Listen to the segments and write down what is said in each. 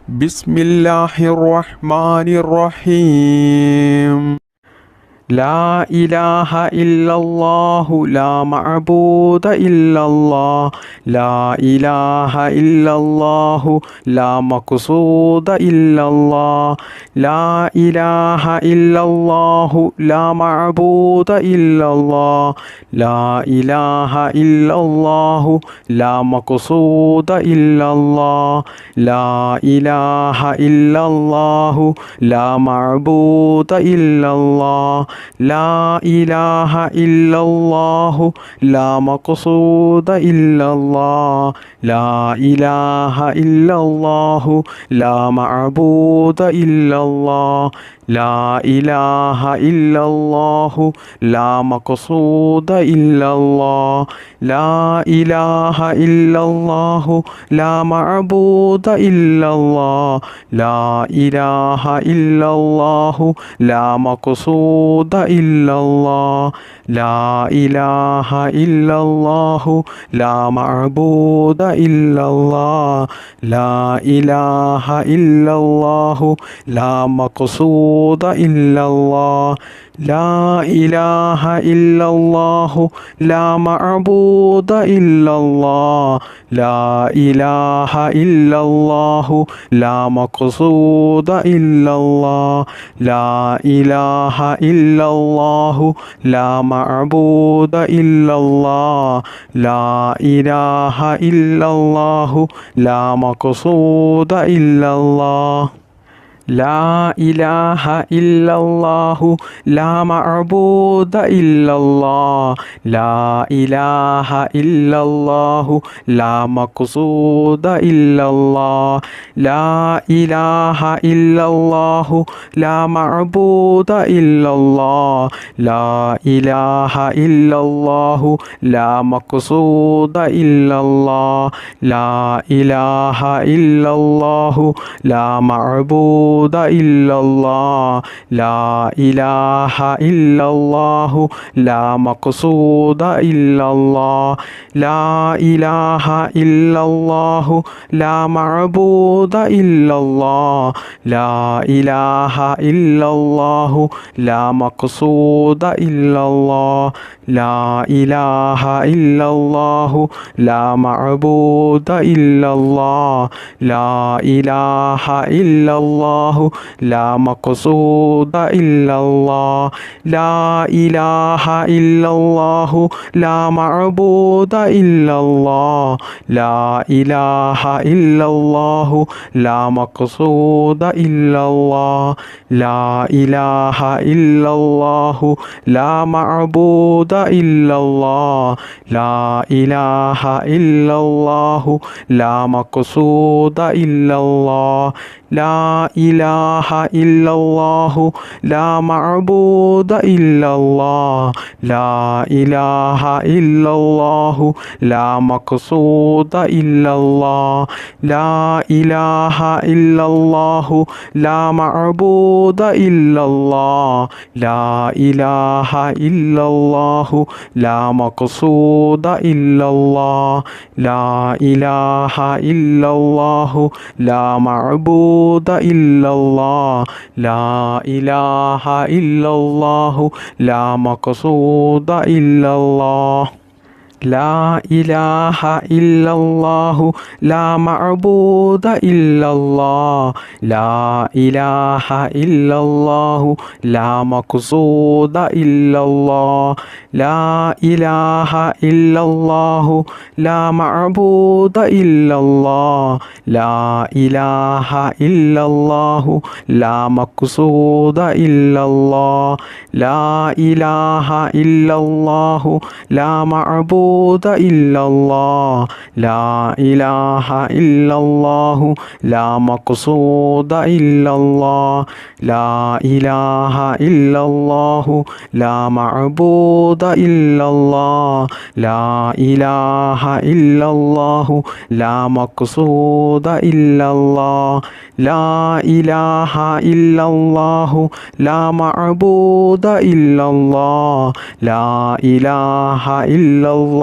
ബിസ്മില്ലാഹിർ റഹ്മാനിർ റഹീം. لا إله إلا الله لا معبود إلا الله لا إله إلا الله لا مقصود إلا الله لا إله إلا الله لا معبود إلا الله لا إله إلا الله لا مقصود إلا الله لا إله إلا الله لا معبود إلا الله لا إله إلا الله لا مقصود إلا الله لا إله إلا الله لا معبود إلا الله لا إله إلا الله لا مقصود إلا الله لا إله إلا الله لا معبود إلا الله لا إله إلا الله لا مقصود إلا الله لا إله إلا الله لا معبود إلا الله لا إله إلا الله لا مقصود إلا الله لا إله إلا الله لا معبود إلا الله لا إله إلا الله لا مقصود إلا الله لا إله إلا الله لا معبود إلا الله لا إله إلا الله لا مقصود إلا الله لا إله إلا الله لا معبود إلا الله لا إله إلا الله لا مقصود إلا الله لا إله إلا الله لا معبود إلا الله لا إله إلا الله لا مقصود إلا الله لا إله إلا الله لا معبود إلا الله لا إله إلا الله لا مقصود إلا الله لا إله إلا الله لا معبود إلا الله لا إله إلا الله لا مقصود إلا الله لا إله إلا الله لا معبود إلا الله لا إله إلا الله لا مقصود إلا الله لا إله إلا الله لا معبود إلا الله لا إله إلا الله لا مقصود إلا الله لا إله إلا الله لا معبود إلا الله لا إله إلا الله لا مقصود إلا الله لا إله إلا الله لا معبود إلا الله لا إله إلا الله لا مقصود إلا الله لا إله إلا الله لا معبود إلا الله لا إله إلا الله لا مقصود إلا الله لا إله إلا الله لا معبود إلا الله لا إله إلا الله لا مقصود إلا الله لا إله إلا الله لا معبود إلا الله لا إله إلا الله لا مقصود إلا الله لا إله إلا الله لا معبود إلا الله لا إله إلا الله لا مقصود إلا الله لا إله إلا الله لا معبود إلا الله لا إله إلا الله لا مقصود إلا الله لا إله إلا الله لا معبود إلا الله لا إله إلا الله لا مقصود إلا الله لا إله إلا الله لا معبود إلا الله لا إله إلا الله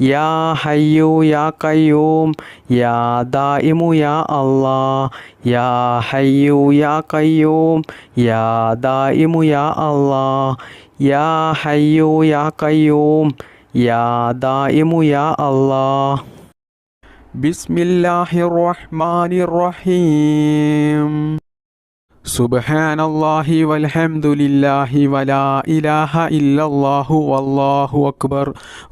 യാ ഹയ്യു യാ ഖയ്യൂം യാ ദായിമു യാ അല്ലാഹ് യാ ഹയ്യു യാ ഖയ്യൂം യാ ദായിമു യാ അല്ലാഹ് യാ ഹയ്യു യാ ഖയ്യൂം യാ ദായിമു യാ അല്ലാഹ്. ബിസ്മില്ലാഹിർ റഹ്മാനിർ റഹീം. സുബ്ഹാനല്ലാഹി വൽഹംദുലില്ലാഹി വലാ ഇലാഹ ഇല്ലല്ലാഹു വല്ലാഹു അക്ബർ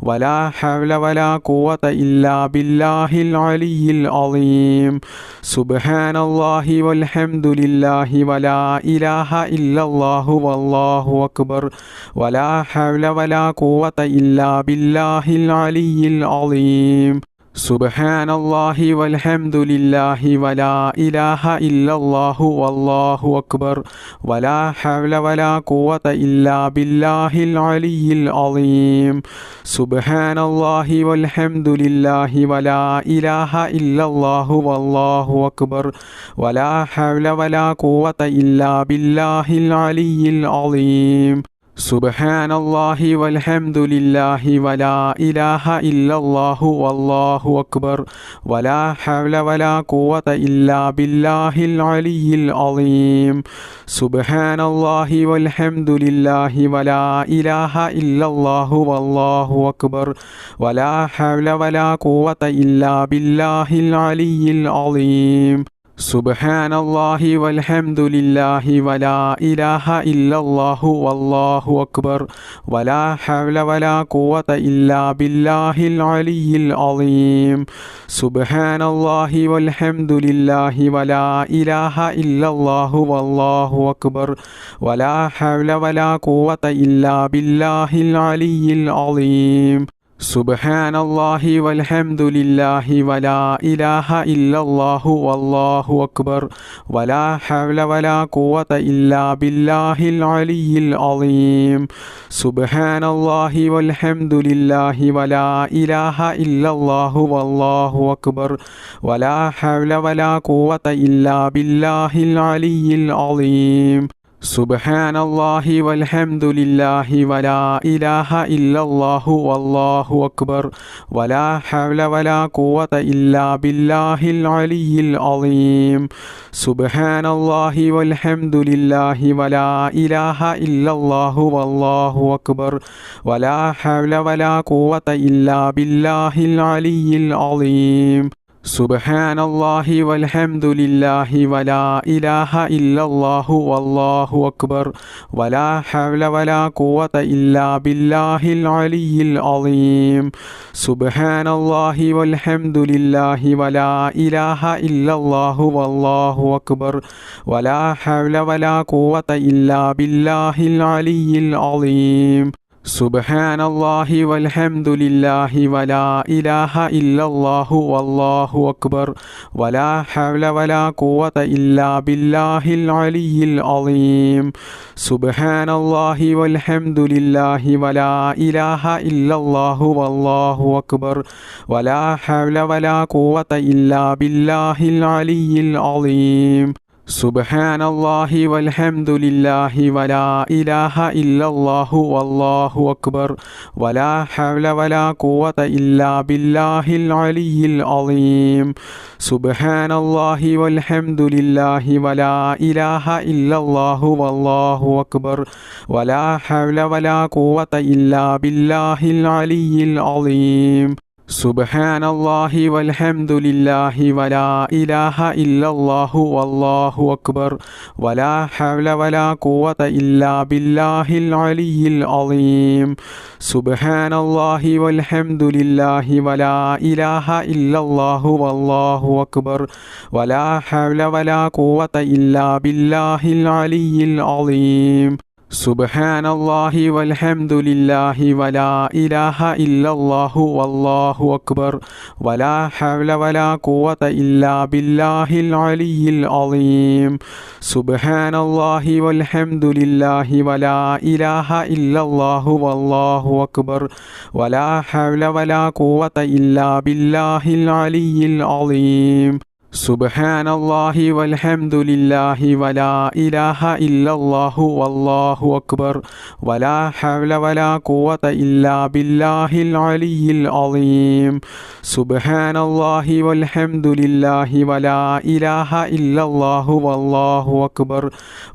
വലാ ഹൗല വലാ ഖുവത ഇല്ലാ ബില്ലാഹിൽ അലിയിൽ അളീം. സുബ്ഹാനല്ലാഹി വൽഹംദുലില്ലാഹി വലാ ഇലാഹ ഇല്ലല്ലാഹു വല്ലാഹു അക്ബർ വലാ ഹൗല വലാ ഖുവത ഇല്ലാ ബില്ലാഹിൽ അലിയിൽ അളീം. സുബ്ഹാനല്ലാഹി വൽഹംദുലില്ലാഹി വലാ ഇലാഹ ഇല്ലല്ലാഹു വല്ലാഹു അക്ബർ വലാ ഹൗല വലാ ഖുവത ഇല്ലാ ബില്ലാഹിൽ അലിയിൽ അളീം. സുബ്ഹാനല്ലാഹി വൽഹംദുലില്ലാഹി വലാ ഇലാഹ ഇല്ലല്ലാഹു വല്ലാഹു അക്ബർ വലാ ഹൗല വലാ ഖുവത ഇല്ലാ ബില്ലാഹിൽ അലിയിൽ അളീം. സുബ്ഹാനല്ലാഹി വൽഹംദുലില്ലാഹി വലാ ഇലാഹ ഇല്ലല്ലാഹു വല്ലാഹു അക്ബർ വലാ ഹൗല വലാ ഖുവത ഇല്ലാ ബില്ലാഹിൽ അലിയിൽ അളീം. സുബ്ഹാനല്ലാഹി വൽഹംദുലില്ലാഹി വലാ ഇലാഹ ഇല്ലല്ലാഹു വല്ലാഹു അക്ബർ വലാ ഹൗല വലാ ഖുവത ഇല്ലാ ബില്ലാഹിൽ അലിയിൽ അളീം. സുബ്ഹാനല്ലാഹി വൽഹംദുലില്ലാഹി വലാ ഇലാഹ ഇല്ലല്ലാഹു വല്ലാഹു അക്ബർ വലാ ഹൗല വലാ ഖുവത ഇല്ലാ ബില്ലാഹിൽ അലിയിൽ അളീം. സുബ്ഹാനല്ലാഹി വൽഹംദുലില്ലാഹി വലാ ഇലാഹ ഇല്ലല്ലാഹു വല്ലാഹു അക്ബർ വലാ ഹൗല വലാ ഖുവത ഇല്ലാ ബില്ലാഹിൽ അലിയിൽ അളീം. സുബ്ഹാനല്ലാഹി വൽഹംദുലില്ലാഹി വലാ ഇലാഹ ഇല്ലല്ലാഹു വല്ലാഹു അക്ബർ വലാ ഹൗല വലാ ഖുവത ഇല്ലാ ബില്ലാഹിൽ അലിയിൽ അളീം. സുബ്ഹാനല്ലാഹി വൽഹംദുലില്ലാഹി വലാ ഇലാഹ ഇല്ലല്ലാഹു വല്ലാഹു അക്ബർ വലാ ഹൗല വലാ ഖുവത ഇല്ലാ ബില്ലാഹിൽ അലിയിൽ അളീം. സുബ്ഹാനല്ലാഹി വൽഹംദുലില്ലാഹി വലാ ഇലാഹ ഇല്ലല്ലാഹു വല്ലാഹു അക്ബർ വലാ ഹൗല വലാ ഖുവത ഇല്ലാ ബില്ലാഹിൽ അലിയിൽ അളീം. സുബ്ഹാനല്ലാഹി വൽഹംദുലില്ലാഹി വലാ ഇലാഹ ഇല്ലല്ലാഹു വല്ലാഹു അക്ബർ വലാ ഹൗല വലാ ഖുവത ഇല്ലാ ബില്ലാഹിൽ അലിയിൽ അളീം. സുബ്ഹാനല്ലാഹി വൽഹംദുലില്ലാഹി വലാ ഇലാഹ ഇല്ലല്ലാഹു വല്ലാഹു അക്ബർ വലാ ഹൗല വലാ ഖുവത ഇല്ലാ ബില്ലാഹിൽ അലിയിൽ അളീം. സുബ്ഹാനല്ലാഹി വൽഹംദുലില്ലാഹി വലാ ഇലാഹ ഇല്ലല്ലാഹു വല്ലാഹു അക്ബർ വലാ ഹൗല വലാ ഖുവത ഇല്ലാ ബില്ലാഹിൽ അലിയിൽ അളീം. സുബ്ഹാനല്ലാഹി വൽഹംദുലില്ലാഹി വലാ ഇലാഹ ഇല്ലല്ലാഹു വല്ലാഹു അക്ബർ വലാ ഹൗല വലാ ഖുവത ഇല്ലാ ബില്ലാഹിൽ അലിയിൽ അളീം. സുബ്ഹാനല്ലാഹി വൽഹംദുലില്ലാഹി വലാ ഇലാഹ ഇല്ലല്ലാഹു വല്ലാഹു അക്ബർ വലാ ഹൗല വലാ ഖുവത ഇല്ലാ ബില്ലാഹിൽ അലിയിൽ അളീം. സുബ്ഹാനല്ലാഹി വൽഹംദുലില്ലാഹി വലാ ഇലാഹ ഇല്ലല്ലാഹു വല്ലാഹു അക്ബർ വലാ ഹൗല വലാ ഖുവത ഇല്ലാ ബില്ലാഹിൽ അലിയിൽ അളീം. സുബ്ഹാനല്ലാഹി വൽഹംദുലില്ലാഹി വലാ ഇലാഹ ഇല്ലല്ലാഹു വല്ലാഹു അക്ബർ വലാ ഹൗല വലാ ഖുവത ഇല്ലാ ബില്ലാഹിൽ അലിയിൽ അളീം. സുബ്ഹാനല്ലാഹി വൽഹംദുലില്ലാഹി വലാ ഇലാഹ ഇല്ലല്ലാഹു വല്ലാഹു അക്ബർ വലാ ഹൗല വലാ ഖുവത ഇല്ലാ ബില്ലാഹിൽ അലിയിൽ അളീം. സുബ്ഹാനല്ലാഹി വൽഹംദുലില്ലാഹി വലാ ഇലാഹ ഇല്ലല്ലാഹു വല്ലാഹു അക്ബർ വലാ ഹൗല വലാ ഖുവത ഇല്ലാ ബില്ലാഹിൽ അലിയിൽ അളീം. സുബ്ഹാനല്ലാഹി വൽഹംദുലില്ലാഹി വലാ ഇലാഹ ഇല്ലല്ലാഹു വല്ലാഹു അക്ബർ വലാ ഹൗല വലാ ഖുവത ഇല്ലാ ബില്ലാഹിൽ അലിയിൽ അളീം. സുബ്ഹാനല്ലാഹി വൽഹംദുലില്ലാഹി വലാ ഇലാഹ ഇല്ലല്ലാഹു വല്ലാഹു അക്ബർ വലാ ഹൗല വലാ ഖുവത ഇല്ലാ ബില്ലാഹിൽ അലിയിൽ അളീം. സുബ്ഹാനല്ലാഹി വൽഹംദുലില്ലാഹി വലാ ഇലാഹ ഇല്ലല്ലാഹു വല്ലാഹു അക്ബർ വലാ ഹൗല വലാ ഖുവത ഇല്ലാ ബില്ലാഹിൽ അലിയിൽ അളീം. സുബ്ഹാനല്ലാഹി വൽഹംദുലില്ലാഹി വലാ ഇലാഹ ഇല്ലല്ലാഹു വല്ലാഹു അക്ബർ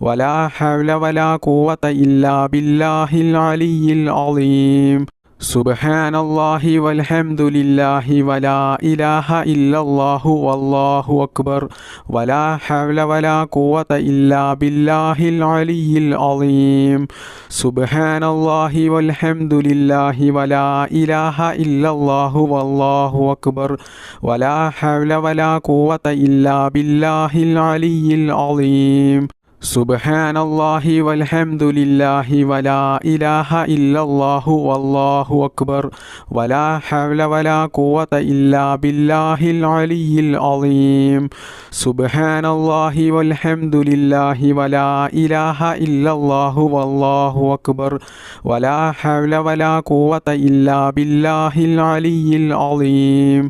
വലാ ഹൗല വലാ ഖുവത ഇല്ലാ ബില്ലാഹിൽ അലിയിൽ അളീം. സുബ്ഹാനല്ലാഹി വൽഹംദുലില്ലാഹി വലാ ഇലാഹ ഇല്ലല്ലാഹു വല്ലാഹു അക്ബർ വലാ ഹൗല വലാ ഖുവത ഇല്ലാ ബില്ലാഹിൽ അലിയിൽ അളീം. സുബ്ഹാനല്ലാഹി വൽഹംദുലില്ലാഹി വലാ ഇലാഹ ഇല്ലല്ലാഹു വല്ലാഹു അക്ബർ വലാ ഹൗല വലാ ഖുവത ഇല്ലാ ബില്ലാഹിൽ അലിയിൽ അളീം. സുബ്ഹാനല്ലാഹി വൽഹംദുലില്ലാഹി വലാ ഇലാഹ ഇല്ലല്ലാഹു വല്ലാഹു അക്ബർ വലാ ഹൗല വലാ ഖുവത ഇല്ലാ ബില്ലാഹിൽ അലിയിൽ അളീം. സുബ്ഹാനല്ലാഹി വൽഹംദുലില്ലാഹി വലാ ഇലാഹ ഇല്ലല്ലാഹു വല്ലാഹു അക്ബർ വലാ ഹൗല വലാ ഖുവത ഇല്ലാ ബില്ലാഹിൽ അലിയിൽ അളീം.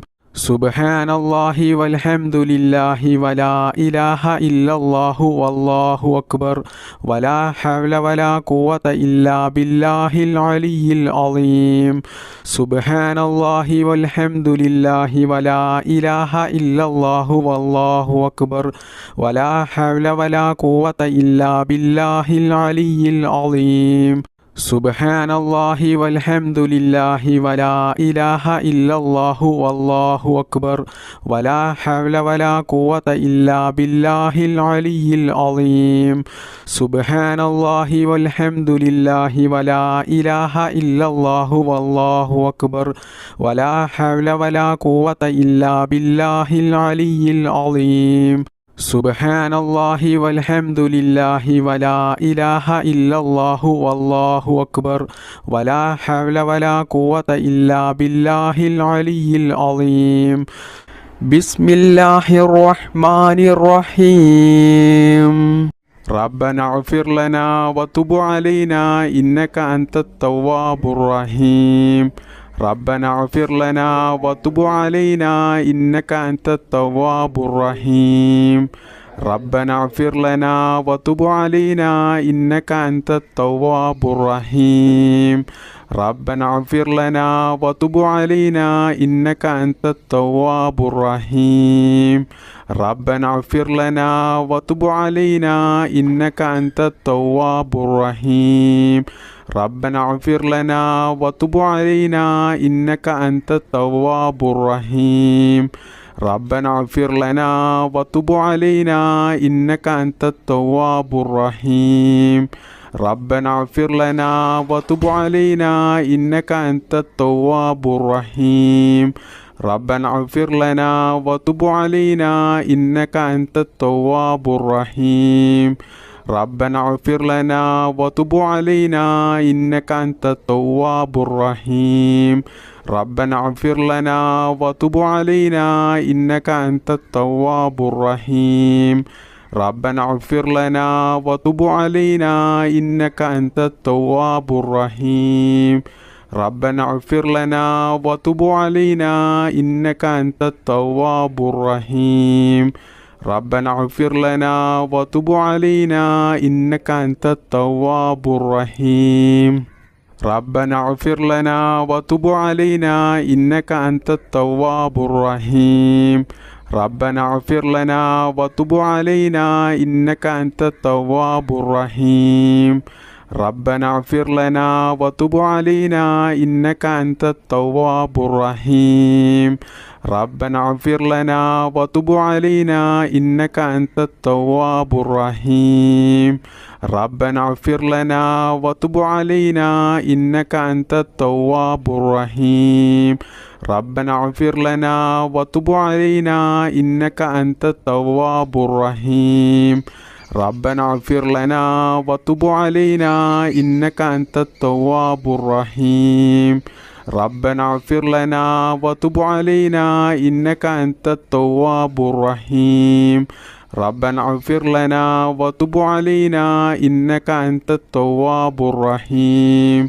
സുബ്ഹാനല്ലാഹി വൽഹംദുലില്ലാഹി വലാ ഇലാഹ ഇല്ലല്ലാഹു വല്ലാഹു അക്ബർ വലാ ഹൗല വലാ ഖുവത ഇല്ലാ ബില്ലാഹിൽ അലിയിൽ അളീം. സുബ്ഹാനല്ലാഹി വൽഹംദുലില്ലാഹി വലാ ഇലാഹ ഇല്ലല്ലാഹു വല്ലാഹു അക്ബർ വലാ ഹൗല വലാ ഖുവത ഇല്ലാ ബില്ലാഹിൽ അലിയിൽ അളീം. സുബ്ഹാനല്ലാഹി വൽഹംദുലില്ലാഹി വലാ ഇലാഹ ഇല്ലല്ലാഹു വല്ലാഹു അക്ബർ വലാ ഹൗല വലാ ഖുവത ഇല്ലാ ബില്ലാഹിൽ അലിയിൽ അളീം. സുബ്ഹാനല്ലാഹി വൽഹംദുലില്ലാഹി വലാ ഇലാഹ ഇല്ലല്ലാഹു വല്ലാഹു അക്ബർ വലാ ഹൗല വലാ ഖുവത ഇല്ലാ ബില്ലാഹിൽ അലിയിൽ അളീം. സുബ്ഹാനല്ലാഹി വൽഹംദുലില്ലാഹി വലാ ഇലാഹ ഇല്ലല്ലാഹു വല്ലാഹു അക്ബർ വലാ ഹൗല വലാ ഖുവത ഇല്ലാ ബില്ലാഹിൽ അലിയിൽ അളീം. ബിസ്മില്ലാഹിർ റഹ്മാനിർ റഹീം. ربنا اغفر لنا وتب علينا إنك أنت التواب الرحيم. ربنا اغفر لنا وتب علينا إنك أنت التواب الرحيم. ربنا اغفر لنا وتب علينا إنك أنت التواب الرحيم. ربنا اغفر لنا وتب علينا إنك أنت التواب الرحيم. ربنا اغفر لنا وتب علينا إنك أنت التواب الرحيم. ربنا اغفر لنا وتب علينا إنك أنت التواب الرحيم. ربنا اغفر لنا وتب علينا إنك أنت التواب الرحيم. ربنا اغفر لنا وتب علينا إنك أنت التواب الرحيم. ربنا اغفر لنا وتب علينا إنك أنت التواب الرحيم. ربنا اغفر لنا وتب علينا إنك أنت التواب الرحيم. ربنا اغفر لنا وتب علينا إنك أنت التواب الرحيم. ربنا اغفر لنا وتب علينا إنك أنت التواب الرحيم. ربنا اغفر لنا وتب علينا إنك أنت التواب الرحيم. ربنا اغفر لنا وتب علينا إنك أنت التواب الرحيم. ربنا اغفر لنا وتب علينا إنك أنت التواب الرحيم. ربنا اغفر لنا وتب علينا إنك أنت التواب الرحيم. ربنا اغفر لنا وتب علينا إنك أنت التواب الرحيم. ربنا اغفر لنا وتب علينا إنك أنت التواب الرحيم. ربنا اغفر لنا وتب علينا إنك أنت التواب الرحيم. ربنا اغفر لنا وتب علينا إنك أنت التواب الرحيم. ربنا اغفر لنا وتب علينا إنك أنت التواب الرحيم. ربنا اغفر لنا وتب علينا إنك أنت التواب الرحيم. ربنا اغفر لنا وتب علينا إنك أنت التواب الرحيم.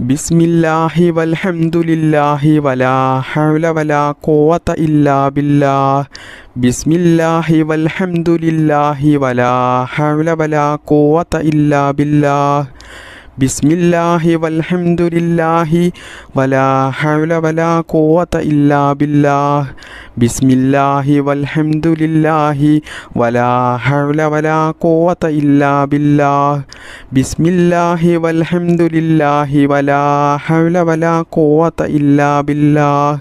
ബിസ്മില്ലാഹി വൽഹംദുലില്ലാഹി വലാ ഹൗല വലാ ഖുവത ഇല്ലാ ബില്ലാഹ്. ബിസ്മില്ലാഹി വൽഹംദുലില്ലാഹി വലാ ഹൗല വലാ ഖുവത ഇല്ലാ ബില്ലാഹ്. ബിസ്മില്ലാഹി വൽഹംദുലില്ലാഹി വലാ ഹൗല വലാ ഖുവത ഇല്ലാ ബില്ലാഹ്. ബിസ്മില്ലാഹി വൽഹംദുലില്ലാഹി വലാ ഹൗല വലാ ഖുവത ഇല്ലാ ബില്ലാഹ്. ബിസ്മില്ലാഹി വൽഹംദുലില്ലാഹി വലാ ഹൗല വലാ ഖുവത ഇല്ലാ ബില്ലാഹ്.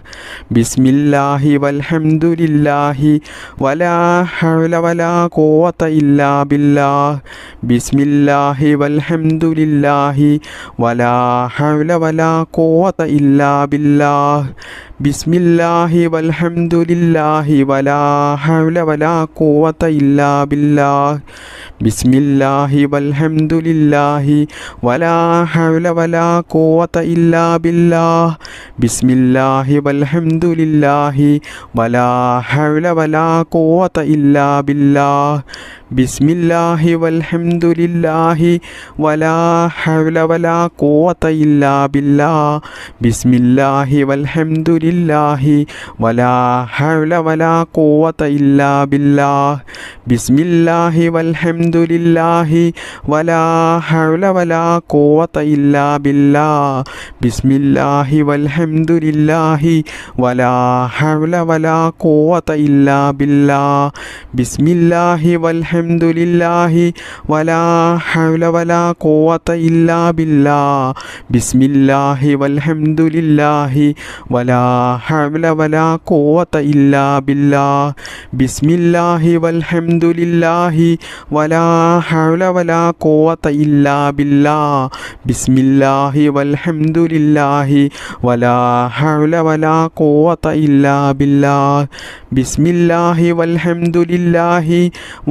ബിസ്മില്ലാഹി വൽഹംദുലില്ലാഹി വലാ ഹൗല വലാ ഖുവത ഇല്ലാ ബില്ലാഹ്. ബിസ്മില്ലാഹി വൽഹംദുലില്ലാഹി വലാ ഹൗല വലാ ഖുവത ഇല്ലാ ബില്ലാഹ്. ബിസ്മില്ലാഹി വൽഹംദുലില്ലാഹി വലാ ഹൗല വലാ ഖുവത ഇല്ലാ ബില്ലാഹ്. ബിസ്മില്ലാഹി വൽഹംദുലില്ലാഹി വലാ ഹൗല വലാ ഖുവത ഇല്ലാ ബില്ലാഹ്. ബിസ്മില്ലാഹി വൽഹംദുലില്ലാഹി വലാ ഹൗല വലാ ഖുവത ഇല്ലാ ബില്ലാഹ്. ബിസ്മില്ലാഹി വൽഹംദുലില്ലാഹി വലാ ഹൗല വലാ ഖുവത ഇല്ലാ ബില്ലാഹ്. ബിസ്മില്ലാഹി വൽഹംദുലില്ലാഹി വലാ ഹൗല വലാ ഖുവത ഇല്ലാ ബില്ലാഹ്. ബിസ്മില്ലാഹി വൽഹംദുലില്ലാഹി വലാ ഹൗല വലാ ഖുവത ഇല്ലാ ബില്ലാഹ്. ബിസ്മില്ലാഹി വൽഹംദുലില്ലാഹി വലാ ഹൗല വലാ ഖുവത ഇല്ലാ ബില്ലാഹ്. ബിസ്മില്ലാഹി വൽഹംദുലില്ലാഹി വലാ ഹൗല വലാ ഖുവത ഇല്ലാ ബില്ലാഹ്. ബിസ്മില്ലാഹി വൽഹംദുലില്ലാഹി വലാ ഹൗല വലാ ഖുവത ഇല്ലാ ബില്ലാഹ്. ബിസ്മില്ലാഹി വൽഹംദുലില്ലാഹി വലാ ഹൗല വലാ ഖുവത ഇല്ലാ ബില്ലാഹ്. ബിസ്മില്ലാഹി വൽഹംദുലില്ലാഹി വലാ ഹൗല വലാ ഖുവത ഇല്ലാ ബില്ലാഹ്. ബിസ്മില്ലാഹി വൽഹംദുലില്ലാഹി വലാ ഹൗല വലാ ഖുവത ഇല്ലാ ബില്ലാഹ്. ബിസ്മില്ലാഹി വൽഹംദുലില്ലാഹി വലാ ഹൗല വലാ ഖുവത ഇല്ലാ ബില്ലാഹ്. ബിസ്മില്ലാഹി വൽഹംദുലില്ലാഹി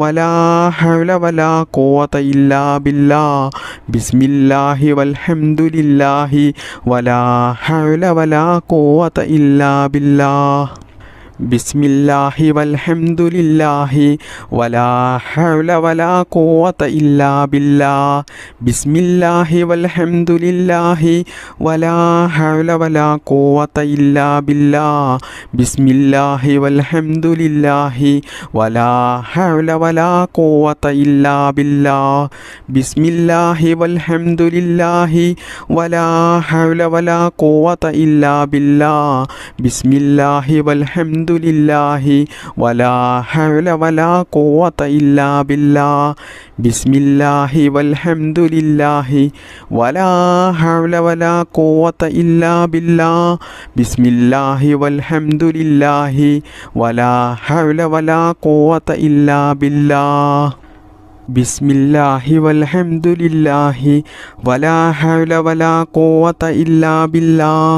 വലാ ഹൗല വലാ ഖുവത ഇല്ലാ ബില്ലാഹ്. ബിസ്മില്ലാഹി വൽഹംദുലില്ലാഹി വലാ ഹൗല വലാ ഖുവത ഇല്ലാ ബില്ലാഹ്. ബിസ്മില്ലാഹി വൽഹംദുലില്ലാഹി വലാ ഹൗല വലാ ഖുവത ഇല്ലാ ബില്ലാഹ്. ബിസ്മില്ലാഹി വൽഹംദുലില്ലാഹി വലാ ഹൗല വലാ ഖുവത ഇല്ലാ ബില്ലാഹ്. ബിസ്മില്ലാഹി വൽഹംദുലില്ലാഹി വലാ ഹൗല വലാ ഖുവത ഇല്ലാ ബില്ലാഹ്. ബിസ്മില്ലാഹി വൽഹംദുലില്ലാഹി വലാ ഹൗല വലാ ഖുവത ഇല്ലാ ബില്ലാഹ്. ബിസ്മില്ലാഹി വൽഹംദുലില്ലാഹി വലാ ഹൗല വലാ ഖുവത ഇല്ലാ ബില്ലാഹ്. ബിസ്മില്ലാഹി വൽഹംദുലില്ലാഹി വലാ ഹൗല വലാ ഖുവത ഇല്ലാ ബില്ലാഹ്.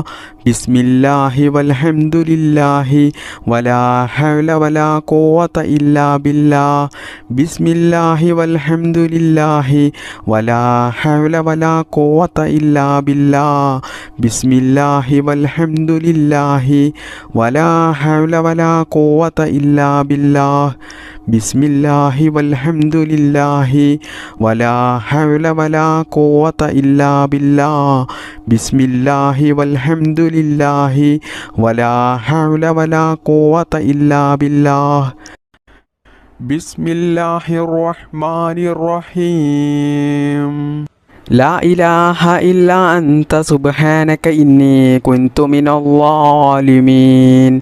ബിസ്മില്ലാഹി വൽഹംദുലില്ലാഹി വലാ ഹൗല വലാ ഖുവത ഇല്ലാ ബില്ലാഹ്. ബിസ്മില്ലാഹി വൽഹംദുലില്ലാഹി വലാ ഹൗല വലാ ഖുവത ഇല്ലാ ബില്ലാഹ്. ബിസ്മില്ലാഹി വൽഹംദുലില്ലാഹി വലാ ഹൗല വലാ ഖുവത ഇല്ലാ ബില്ലാഹ്. ബിസ്മില്ലാഹി വൽഹംദുലില്ലാഹി വലാ ഹൗല വലാ ഖുവത ഇല്ലാ ബില്ലാഹ്. ബിസ്മില്ലാഹി വൽഹംദുലില്ലാഹി വലാ ഹൗല വലാ ഖുവത ഇല്ലാ ബില്ലാഹ്. ബിസ്മില്ലാഹിർ റഹ്മാനിർ റഹീം. ലാ ഇലാഹ ഇല്ലാ അൻത സുബ്ഹാനക ഇന്നി കുൻതു മിനൽ ളാലിമീൻ.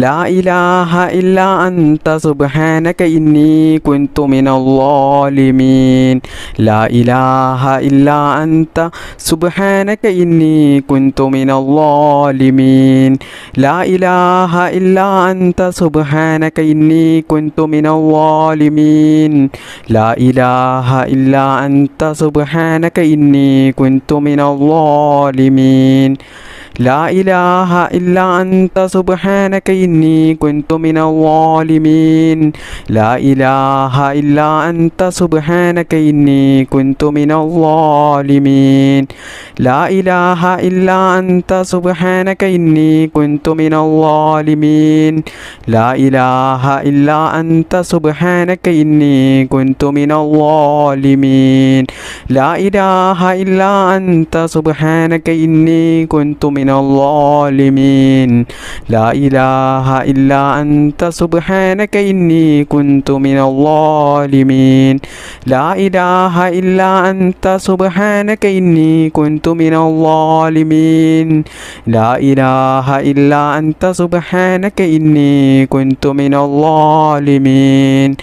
ലാ ഇലാഹ ഇല്ലാ അൻത സുബ്ഹാനക ഇന്നി കുൻതു മിനൽ ളാലിമീൻ. ലാ ഇലാഹ ഇല്ലാ അൻത സുബ്ഹാനക ഇന്നി കുൻതു മിനൽ ളാലിമീൻ. ലാ ഇലാഹ ഇല്ലാ അൻത സുബ്ഹാനക ഇന്നി കുൻതു മിനൽ ളാലിമീൻ. ലാ ഇലാഹ ഇല്ലാ അൻത സുബ്ഹാനക ഇന്നി കുൻതു മിനൽ ളാലിമീൻ. لا إله إلا أنت سبحانك إني كنت من الظالمين لا إله إلا أنت سبحانك إني كنت من الظالمين لا إله إلا أنت سبحانك إني كنت من الظالمين لا إله إلا أنت سبحانك إني كنت من الظالمين لا إله إلا أنت سبحانك إني كنت من الظالمين لا إله إلا أنت سبحانك إني كنت من الظالمين لا إله إلا أنت سبحانك إني كنت من الظالمين لا إله إلا أنت سبحانك إني كنت من الظالمين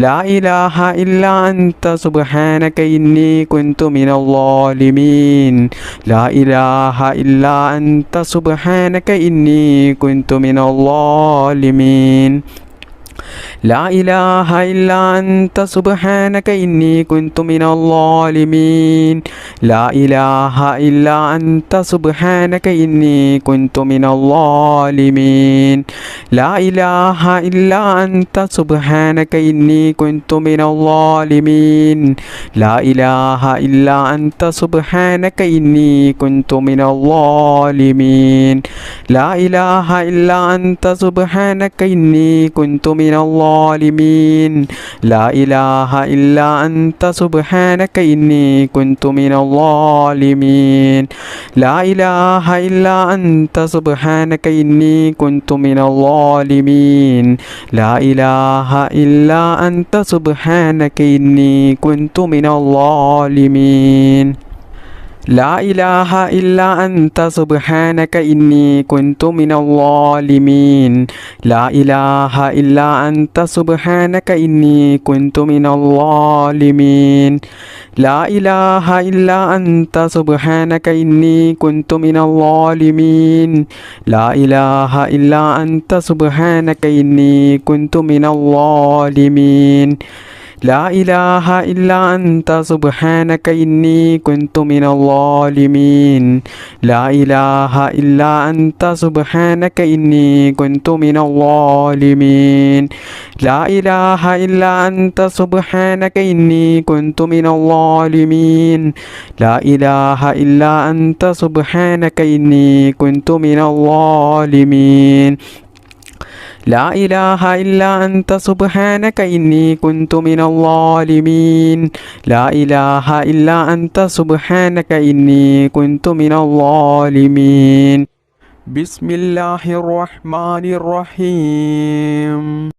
لا إله إلا أنت سبحانك إني كنت من الظالمين لا إله إلا أنت سبحانك إني كنت من الظالمين لا إله إلا أنت سبحانك إني كنت من الظالمين لا إله إلا أنت سبحانك إني كنت من الظالمين لا إله إلا أنت سبحانك إني كنت من الظالمين لا إله إلا أنت سبحانك إني كنت من الظالمين لا إله إلا أنت سبحانك إني كنت من الظالمين لا إله إلا أنت سبحانك إني كنت من الظالمين لا إله إلا أنت سبحانك إني كنت من الظالمين لا إله إلا أنت سبحانك إني كنت من الظالمين لا إله إلا أنت سبحانك إني كنت من الظالمين لا إله إلا أنت سبحانك إني كنت من الظالمين لا إله إلا أنت سبحانك إني كنت من الظالمين لا إله إلا أنت سبحانك إني كنت من الظالمين لا إله إلا أنت سبحانك إني كنت من الظالمين لا إله إلا أنت سبحانك إني كنت من الظالمين لا إله إلا أنت سبحانك إني كنت من الظالمين لا إله إلا أنت سبحانك إني كنت من الظالمين لا إله إلا أنت سبحانك إني كنت من الظالمين لا إله إلا أنت سبحانك إني كنت من الظالمين بسم الله الرحمن الرحيم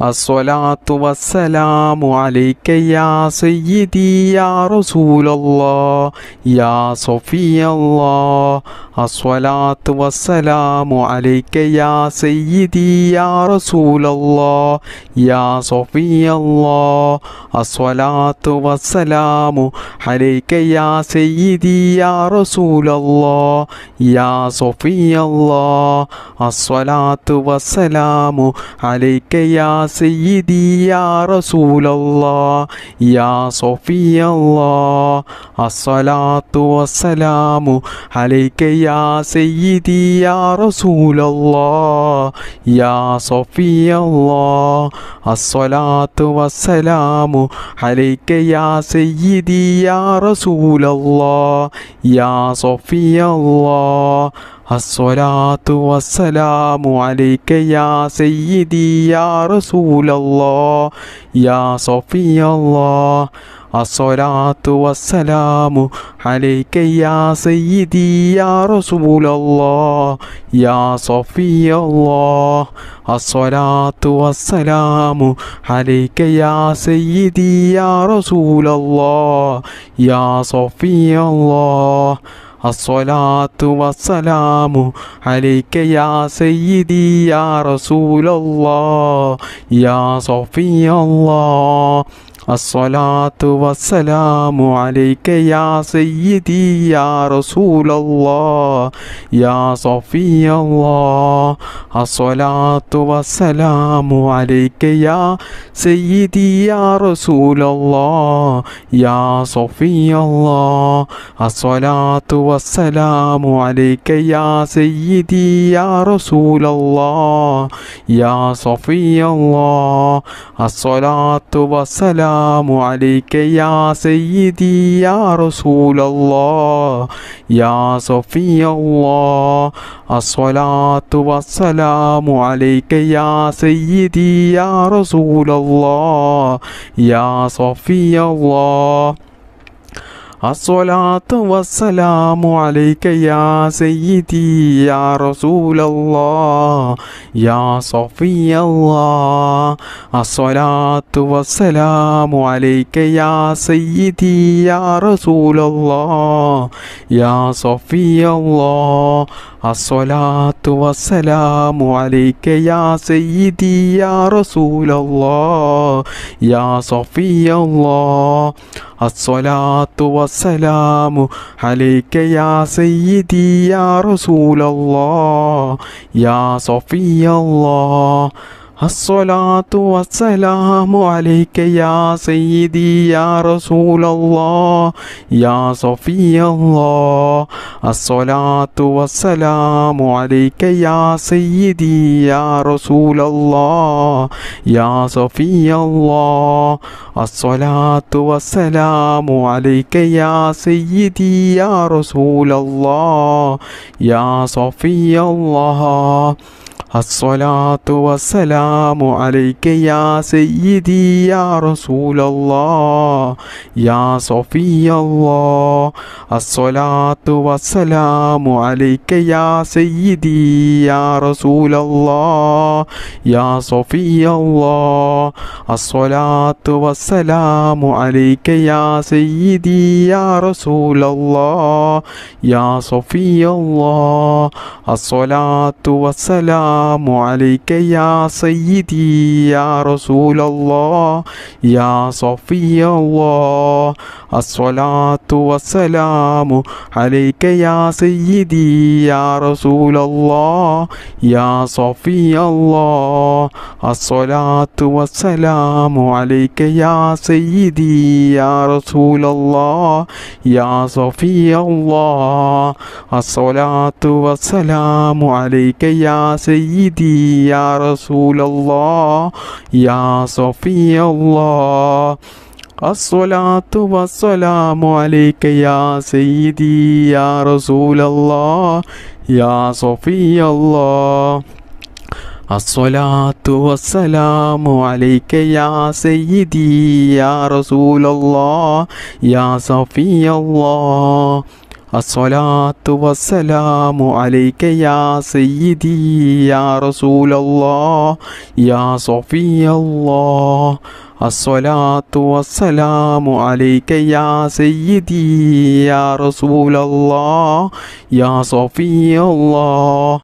الصلاة والسلام عليك يا سيدي يا رسول الله يا صفي الله الصلاة والسلام عليك يا سيدي يا رسول الله يا صفي الله الصلاة والسلام عليك يا سيدي يا رسول الله يا صفي الله الصلاة والسلام عليك يا سيدي يا رسول الله يا صفي الله الصلاة والسلام عليك يا سيدي يا رسول الله يا صفي الله الصلاة والسلام عليك يا سيدي يا رسول الله يا صفي الله الصلاة والسلام عليك يا سيدي يا رسول الله يا صفي الله الصلاة والسلام عليك يا سيدي يا رسول الله يا صفي الله الصلاة والسلام عليك يا سيدي يا رسول الله يا صفي الله الصلاة والسلام عليك يا سيدي يا رسول الله يا صفي الله الصلاة والسلام عليك يا سيدي يا رسول الله يا صفي الله الصلاة والسلام عليك يا سيدي يا رسول الله يا صفي الله الصلاة والسلام عليك يا سيدي يا رسول الله يا صفي الله الصلاة والسلام عليك يا سيدي يا رسول الله يا صفي الله الصلاة والسلام عليك يا سيدي يا رسول الله يا صفي الله الصلاة والسلام عليك يا سيدي يا رسول الله يا صفي الله الصلاة والسلام عليك يا سيدي يا رسول الله يا صفي الله الصلاة والسلام عليك يا سيدي يا رسول الله يا صفي الله الصلاة والسلام عليك يا سيدي يا رسول الله يا صفي الله الصلاة والسلام عليك يا سيدي يا رسول الله يا صفي الله الصلاة والسلام عليك يا سيدي يا رسول الله يا صفي الله الصلاة والسلام عليك يا سيدي يا رسول الله يا صفي الله الصلاة والسلام عليك يا سيدي يا رسول الله يا صفي الله الصلاة والسلام عليك يا سيدي يا رسول الله يا صفي الله الصلاة والسلام عليك يا سيدي يا رسول الله يا صفي الله الصلاة والسلام عليك يا سيدي يا رسول الله يا صفي الله الصلاة والسلام عليك يا سيدي يا رسول الله يا صفي الله الصلاة والسلام عليك يا سيدي يا رسول الله يا صفي الله الصلاة والسلام عليك يا سيدي يا رسول الله يا صفي الله الصلاة والسلام عليك يا سيدي يا رسول الله يا صفي الله الصلاة والسلام عليك يا سيدي يا رسول الله يا صفي الله الصلاة والسلام عليك يا سيدي يا رسول الله يا صفي الله الصلاة والسلام عليك يا سيدي يا رسول الله يا صفي الله